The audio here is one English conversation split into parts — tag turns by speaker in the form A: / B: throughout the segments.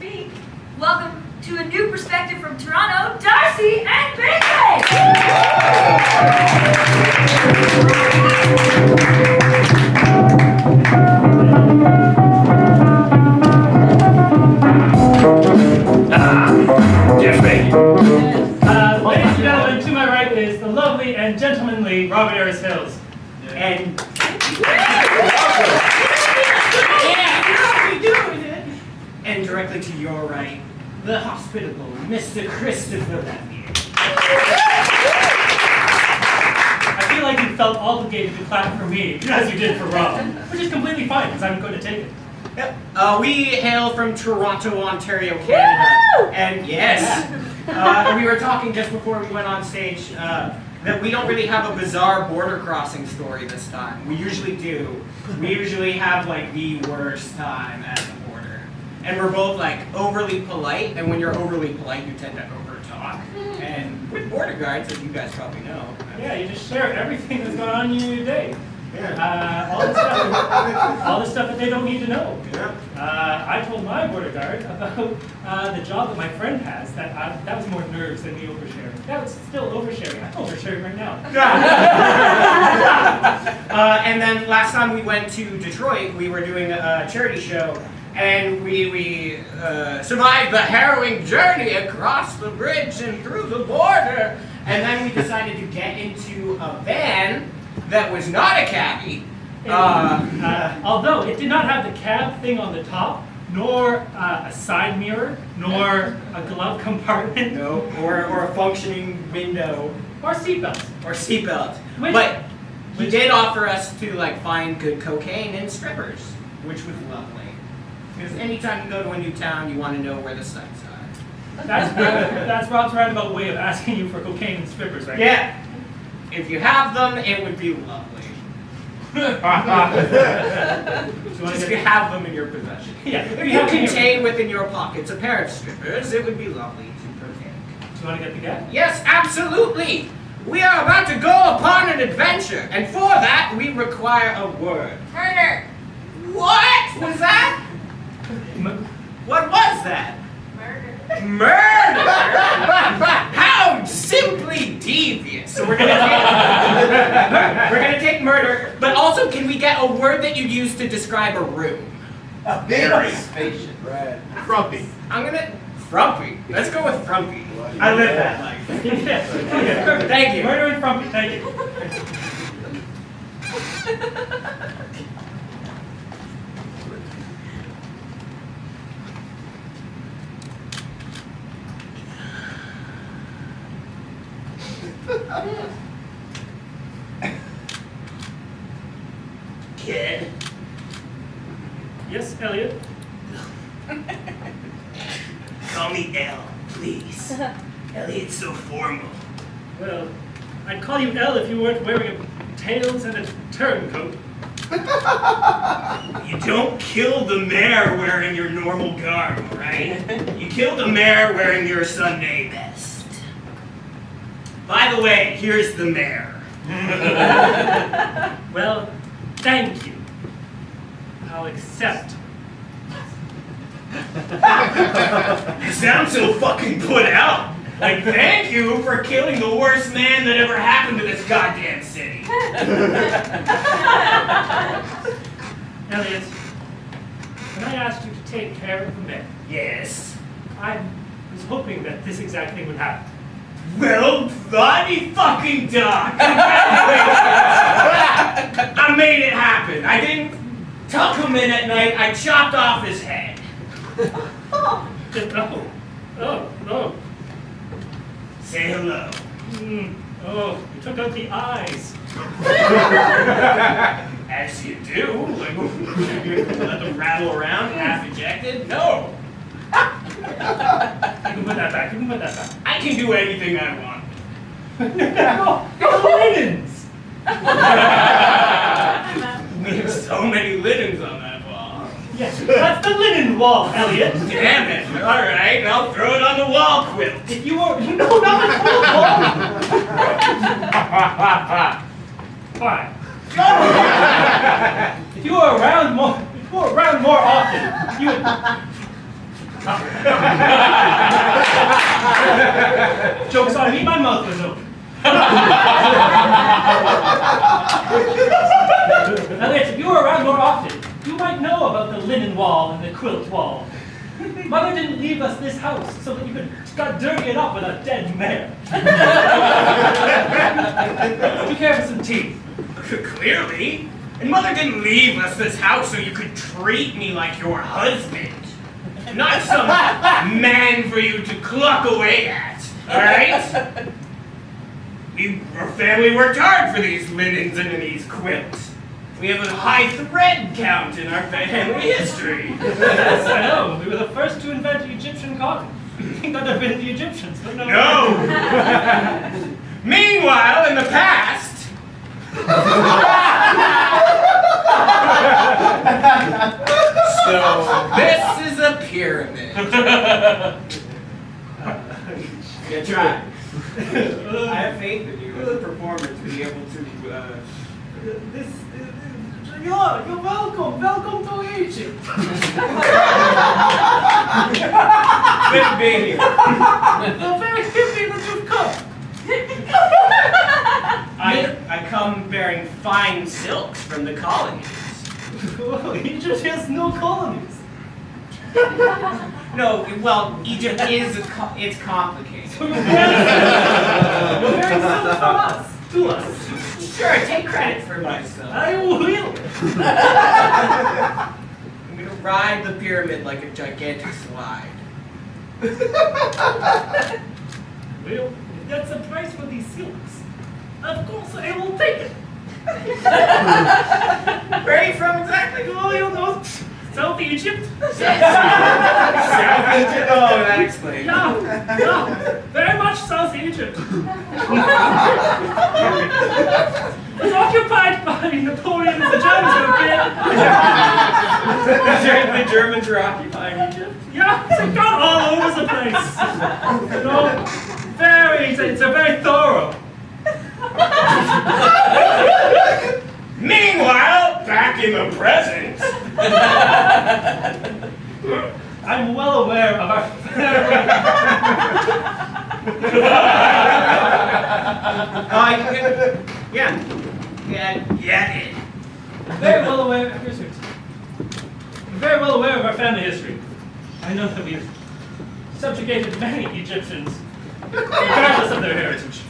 A: speak. Welcome to a new perspective from Toronto, Darcy and Bingley!
B: Jeffrey. Ladies and gentlemen, to my right is the lovely and gentlemanly Robert Harris Hills. And
C: and directly to your right, the hospitable Mr. Christopher Leveille.
B: I feel like you felt obligated to clap for me, as you did for Rob, which is completely fine, because I'm going to take it.
C: Yep. We hail from Toronto, Ontario, Canada.
A: Woo!
C: And yes, we were talking just before we went on stage that we don't really have a bizarre border crossing story this time. We usually do. We usually have like the worst time at the border. And we're both like overly polite, and when you're overly polite, you tend to overtalk. And with border guards, as you guys probably know.
B: Yeah, you just share everything that's going on in your day.
C: Yeah.
B: All the stuff that they don't need to know.
C: Yeah.
B: I told my border guard about the job that my friend has. That was more nerves than me oversharing. That was still oversharing. I'm oversharing right now.
C: And then last time we went to Detroit, we were doing a charity show, and we survived the harrowing journey across the bridge and through the border. And then we decided to get into a van that was not a cabbie.
B: Although it did not have the cab thing on the top, nor a side mirror, nor a glove compartment.
C: No, or a functioning window.
B: Or seatbelts.
C: Or seatbelt.
B: Which-
C: But he did offer us to like find good cocaine and strippers, which was lovely. Because anytime you go to a new town, you want to know where the sites are.
B: That's Rob's roundabout way of asking you for cocaine and strippers, right?
C: Yeah. If you have them, it would be lovely. Just if you have them in your possession.
B: Yeah.
C: If you contain within your pockets a pair of strippers, it would be lovely to partake.
B: Do you want to get the gas?
C: Yes, absolutely. We are about to go upon an adventure, and for that we require a word.
A: Murder!
C: What was that? What was that?
A: Murder.
C: Murder! How simply devious. So we're gonna take murder, but also can we get a word that you'd use to describe a room?
D: Very spacious. Right. Frumpy.
C: I'm gonna Frumpy. Let's go with Frumpy.
D: I live that life.
B: Yeah. Perfect.
C: Thank you.
B: Murder and Frumpy. Thank you.
D: Kid.
B: Yes, Elliot.
D: Call me L, please. Elliot's so formal.
B: Well, I'd call you L if you weren't wearing a tails and a turncoat.
D: You don't kill the mayor wearing your normal garb, right? You kill the mayor wearing your Sunday best. By the way, here's the mayor.
B: Well, thank you. I'll accept.
D: You sound so fucking put out. Like, thank you for killing the worst man that ever happened to this goddamn city.
B: Elliot, when I asked you to take care of the man,
D: Yes.
B: I was hoping that this exact thing would happen.
D: Well, bloody fucking duck. I made it happen. I didn't tuck him in at night. I chopped off his head.
B: Oh.
D: Say hello.
B: Oh, you took out the eyes.
D: As you do. Like, let them rattle around, half ejected? No.
B: You can put that back.
D: I can do anything I want.
B: The linens!
D: We have so many linens on that wall.
B: Yes, that's the linen wall, Elliot.
D: Damn it. All right, I'll throw it on the wall quilt.
B: If you were, no, not the wall. Fine. If you were around more often, you would. Joke's on me, my mouth was open. Now, if you were around more often, you might know about the linen wall and the quilt wall. Mother didn't leave us this house so that you could dirty it up with a dead mare. Do you care for some tea?
D: Clearly. And Mother didn't leave us this house so you could treat me like your husband. Not some man for you to cluck away at, alright? Our family worked hard for these linens and these quilts. We have a high thread count in our family history.
B: Yes, I know. We were the first to invent Egyptian cotton. I think that have been the Egyptians, but no.
D: No! Meanwhile, in the past...
C: So, this is a pyramid.
E: Yeah, try. I have faith in you as a performer to be able to, you're welcome. Welcome to Egypt. Good baby. I'm very happy that you've come.
C: I come bearing fine silks from the colonies.
B: Oh, Egypt has no colonies.
C: No, well, Egypt is it's complicated.
B: You're wearing silk from us, to us.
C: Sure, take credit for myself.
B: I will.
C: I'm gonna ride the pyramid like a gigantic slide.
B: Well, if that's the price for these silks, of course I will take it.
C: Where are you from exactly?
B: Oh, you know, South Egypt.
C: South Egypt? Oh, that explains.
B: Yeah, very much South Egypt. It was occupied by Napoleon as the Germans were
E: The Germans were occupying Egypt.
B: Yeah, they got all over the place. You know, it's a very thorough.
D: Meanwhile, back in the present...
B: I'm well aware of our
D: Yeah.
B: very well aware. Very well aware of our family history. I know that we've subjugated many Egyptians, regardless of their heritage.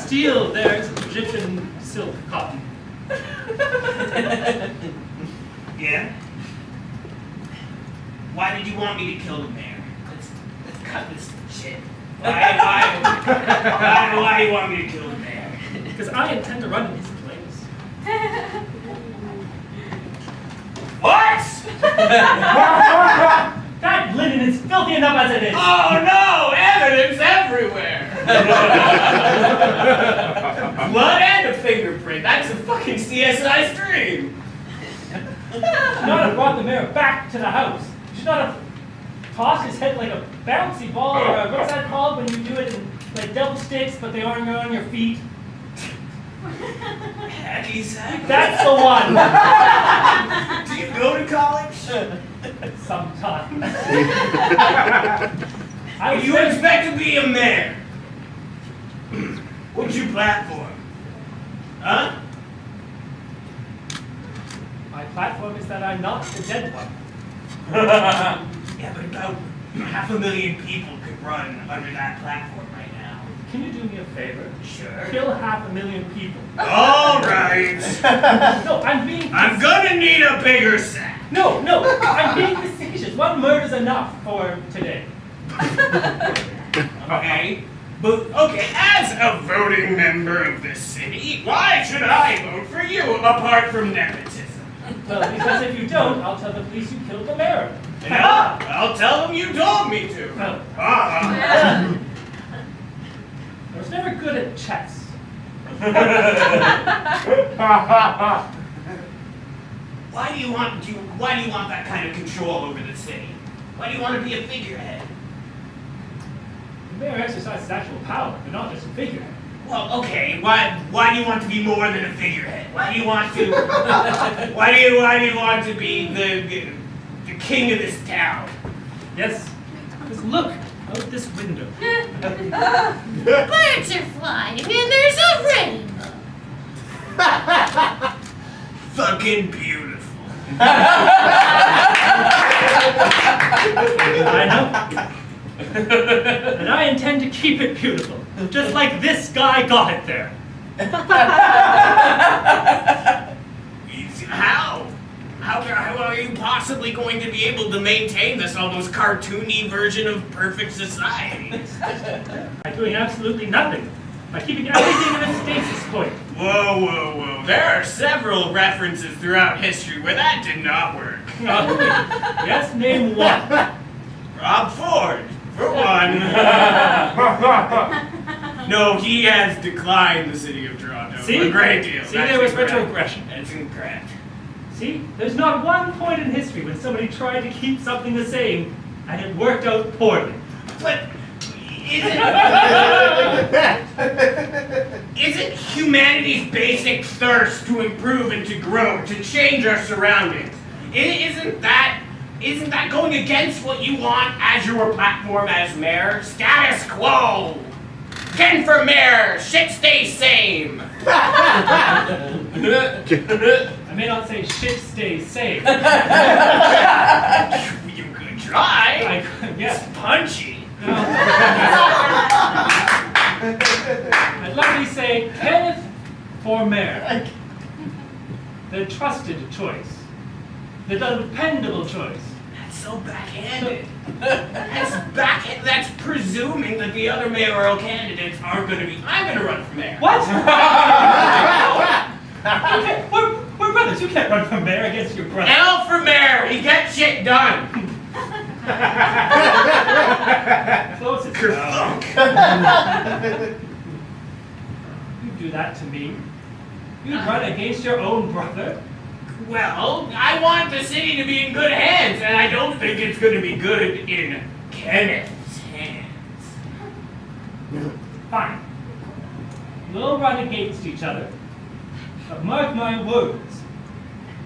B: Steal their Egyptian silk cotton.
D: Yeah? Why did you want me to kill the mayor? Let's cut this shit. Why do you want me to kill the mayor?
B: Because I intend to run in his place.
D: What?
B: That linen is filthy enough as it is.
D: Oh no! Evidence everywhere! Blood and a fingerprint. That's a fucking CSI stream.
B: You should not have brought the mayor back to the house. You should not have tossed his head like a bouncy ball, or what's that called when you do it in like devil sticks, but they aren't on your feet?
D: Hacky sack?
B: That's the one.
D: Do you go to college?
B: Sometimes.
D: You expect to be a mayor? What's your platform? Huh?
B: My platform is that I'm not the dead one.
D: Yeah, but about 500,000 people could run under that platform right now.
B: Can you do me a favor?
D: Sure.
B: Kill 500,000 people.
D: All right.
B: No,
D: I'm gonna need a bigger sack.
B: No, I'm being facetious. One murder's enough for today.
D: Okay. But, okay, as a voting member of this city, why should I vote for you apart from nepotism?
B: Well, because if you don't, I'll tell the police you killed the mayor.
D: No, I'll tell them you told me to.
B: No.
D: Uh-huh.
B: I was never good at chess.
D: Why do you want that kind of control over the city? Why do you want to be a figurehead?
B: The mayor exercises actual power, but not just a figurehead.
D: Well, okay. Why do you want to be more than a figurehead? Why do you want to? Why do you want to be the king of this town.
B: Yes. Just look out this window.
F: Birds are flying and there's a rainbow.
D: Fucking beautiful.
B: I know. And I intend to keep it beautiful, just like this guy got it there.
D: How? How are you possibly going to be able to maintain this almost cartoony version of perfect society?
B: By doing absolutely nothing. By keeping everything in a stasis point.
D: Whoa, whoa, whoa. There are several references throughout history where that did not work.
B: Yes, name one.
D: Rob Ford, for one. No, he has declined the city of Toronto
B: See?
D: a great deal.
B: See,
D: That's
B: there was
D: incorrect.
B: retrogression.
D: That's incorrect.
B: See, there's not one point in history when somebody tried to keep something the same and it worked out poorly.
D: But isn't humanity's basic thirst to improve and to grow, to change our surroundings? Isn't that going against what you want as your platform as mayor? Status quo! Ken for mayor, shit stays same!
B: I may not say shit stays safe.
D: You could try.
B: Yes.
D: It's punchy.
B: I'd likely say Kenneth for mayor. The trusted choice. The dependable choice.
D: That's so backhanded. That's presuming that the other mayoral candidates aren't going to be. I'm going to run for mayor.
B: What? Okay, we're brothers. You can't run for mayor against your brother.
D: Hell for mayor. We get shit done.
B: Close it down. You do that to me. You run against your own brother.
D: Well, I want the city to be in good hands, and I don't think it's going to be good in Kenneth's hands.
B: Fine. We'll run against each other. But mark my words.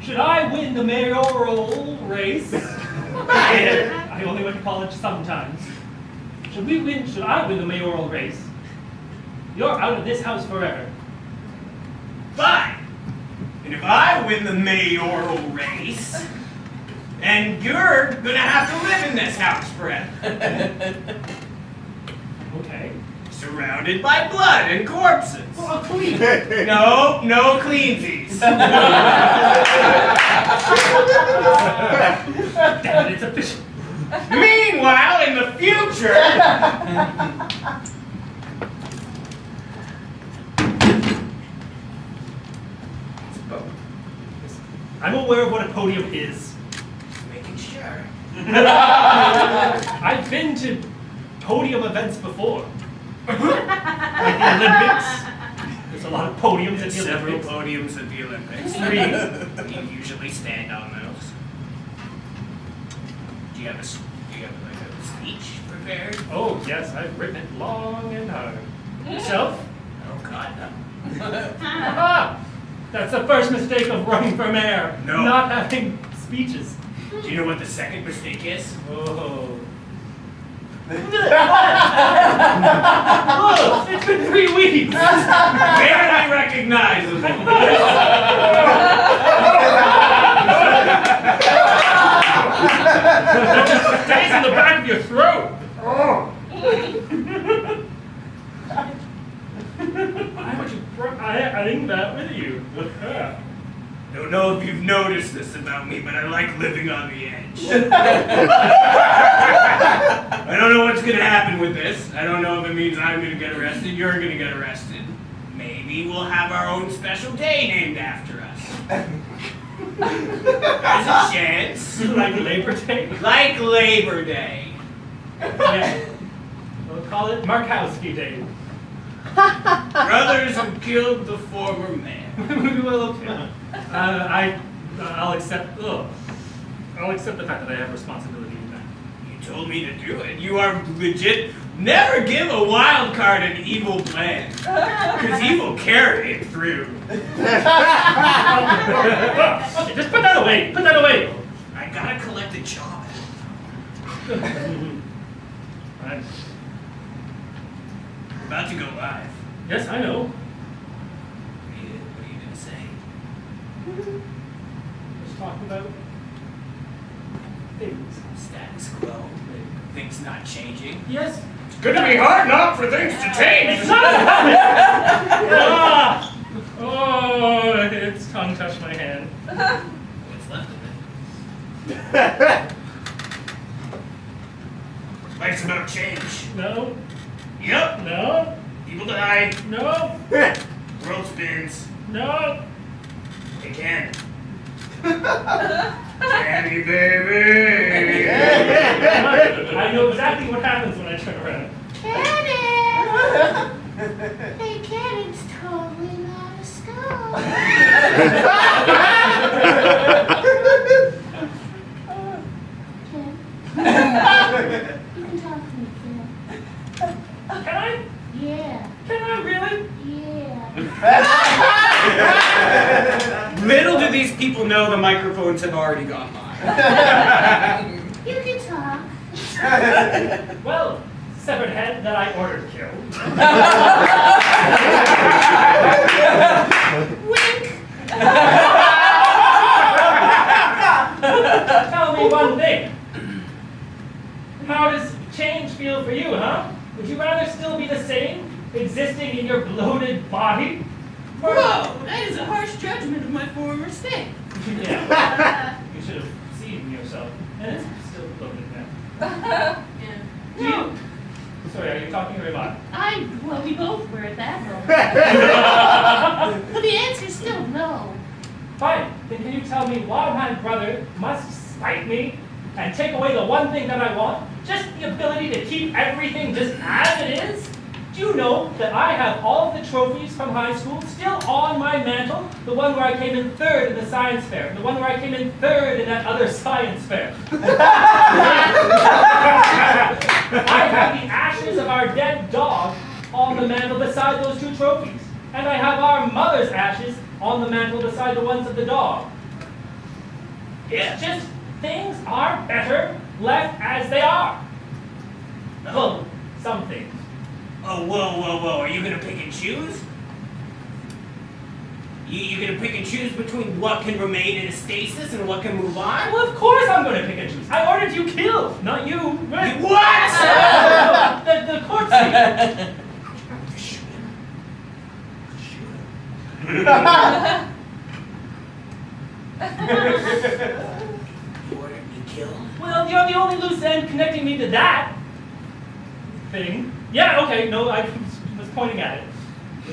B: Should I win the mayoral race? I only went to college sometimes. Should I win the mayoral race? You're out of this house forever.
D: Fine. And if I win the mayoral race, then you're gonna have to live in this house forever.
B: Okay.
D: Surrounded by blood and corpses.
B: Well, clean.
D: No cleansies.
B: Damn it, it's official.
D: Meanwhile, in the future,
B: I'm aware of what a podium is.
D: making sure.
B: I've been to podium events before. Like the Olympics. There's a lot of podiums at the
D: Several
B: Olympics.
D: podiums at the Olympics.
B: 3.
D: You usually stand on those. Do you have like a speech prepared?
B: Oh, yes, I've written it long and hard. Yourself?
D: Oh God, no.
B: Aha! That's the first mistake of running for mayor.
D: No.
B: Not having speeches.
D: Do you know what the second mistake is?
B: Oh. Oh, it's been 3 weeks.
D: Barely recognizable.
B: That just stays in the back of your throat. Why would you bring that with you?
D: Don't know if you've noticed this about me, but I like living on the edge. I don't know what's going to happen with this. I don't know if it means I'm going to get arrested, you're going to get arrested. Maybe we'll have our own special day named after us. There's a chance.
B: Like Labor Day?
D: Like Labor Day.
B: Yeah. We'll call it Markowski Day.
D: Brothers who killed the former man.
B: We will, okay. I'll accept. I'll accept the fact that I have responsibility in that.
D: You told me to do it. You are legit. Never give a wild card an evil plan, because he will carry it through.
B: Okay, just put that away. Put that away.
D: I gotta collect a job.
B: Right.
D: We're about to go live.
B: Yes, I know.
D: What are you gonna say?
B: Let's talk about things.
D: Status quo. Things not changing.
B: Yes.
D: It's gonna be hard not for things to change.
B: It's not about it. Oh, its tongue touched my hand.
D: What's left of it? Life's about change.
B: No.
D: Yep.
B: No.
D: People die.
B: No.
D: World spins.
B: No.
D: It can. Candy baby.
B: I know exactly what happens when I turn around.
F: Cannon! Hey, Cannon's totally not a skull. Ken? You can talk to me, Ken.
B: Can I?
F: Yeah.
B: Can I really?
F: Yeah.
C: Little do these people know the microphones have already gone live.
F: You can talk.
B: Well, severed head that I ordered killed.
F: Wink.
B: Tell me one thing. How does change feel for you, huh? Would you rather still be the same, existing in your bloated body?
F: Whoa, that is a harsh judgment of my former state.
B: Yeah. You should have seen yourself. And it's still bloated now. Do you? Sorry, are you talking or am I?
F: Well, we both were at that moment. But the answer's still no.
B: Fine. Then can you tell me why my brother must spite me and take away the one thing that I want? Just the ability to keep everything just as it is? Do you know that I have all of the trophies from high school still on my mantle? The one where I came in third in the science fair. The one where I came in third in that other science fair. I have the ashes of our dead dog on the mantle beside those two trophies. And I have our mother's ashes on the mantle beside the ones of the dog. It's just things are better left as they are. Well, some things.
D: Oh, whoa. Are you gonna pick and choose? You gonna pick and choose between what can remain in a stasis and what can move on?
B: Well, of course I'm going to pick and choose. I ordered you killed, not you. Right?
D: What?
B: The court scene.
D: You ordered me killed?
B: Well, you're the only loose end connecting me to that thing. Yeah, okay, no, I was pointing at it.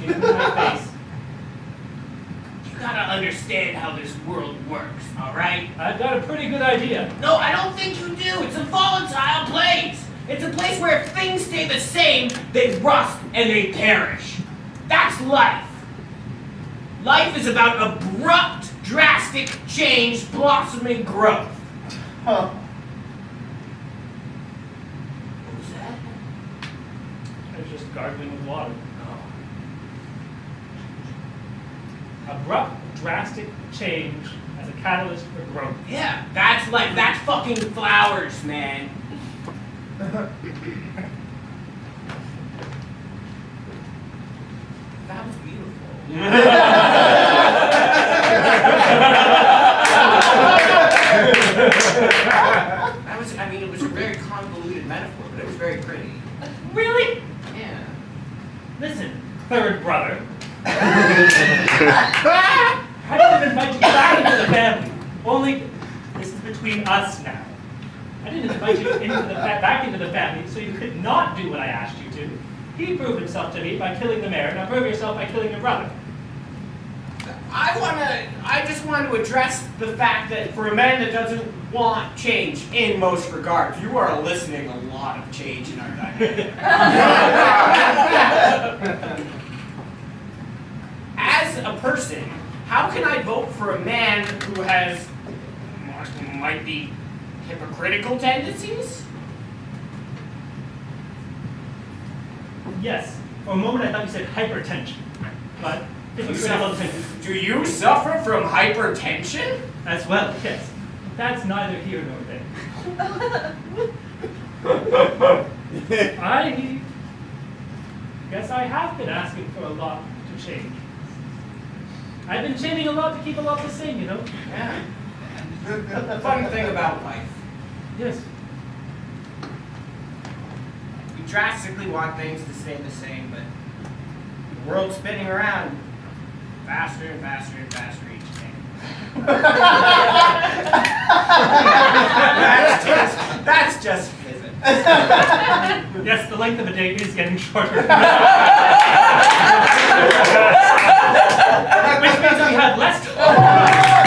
B: In my face.
D: You gotta understand how this world works, alright?
B: I've got a pretty good idea.
D: No, I don't think you do. It's a volatile place. It's a place where if things stay the same, they rust and they perish. That's life. Life is about abrupt, drastic change, blossoming growth.
E: Huh.
D: What was that?
B: I was just gargling with water. Abrupt, drastic change as a catalyst for growth.
D: Yeah, that's like, that's fucking flowers, man. That was beautiful. That was, I mean, it was a very convoluted metaphor, but it was very pretty.
B: Really?
D: Yeah.
B: Listen, third brother. I didn't invite you back into the family. Only, this is between us now. I didn't invite you back into the family so you could not do what I asked you to. He proved himself to me by killing the mayor. Now prove yourself by killing your brother.
C: I just want to address the fact that for a man that doesn't want change in most regards, you are eliciting a lot of change in our dynamic. As a person, how can I vote for a man who has might be hypocritical tendencies?
B: Yes. For a moment I thought you said hypertension. But hypocritical tendencies
C: Do you suffer from hypertension?
B: as well, yes. that's neither here nor there. I guess I have been asking for a lot to change. I've been changing a lot to keep a lot the same, you know?
C: Yeah. The fun thing about life.
B: Yes.
C: We drastically want things to stay the same, but the world's spinning around faster and faster and faster each day. That's just physics.
B: Yes, the length of a day is getting shorter. Which means we have less time.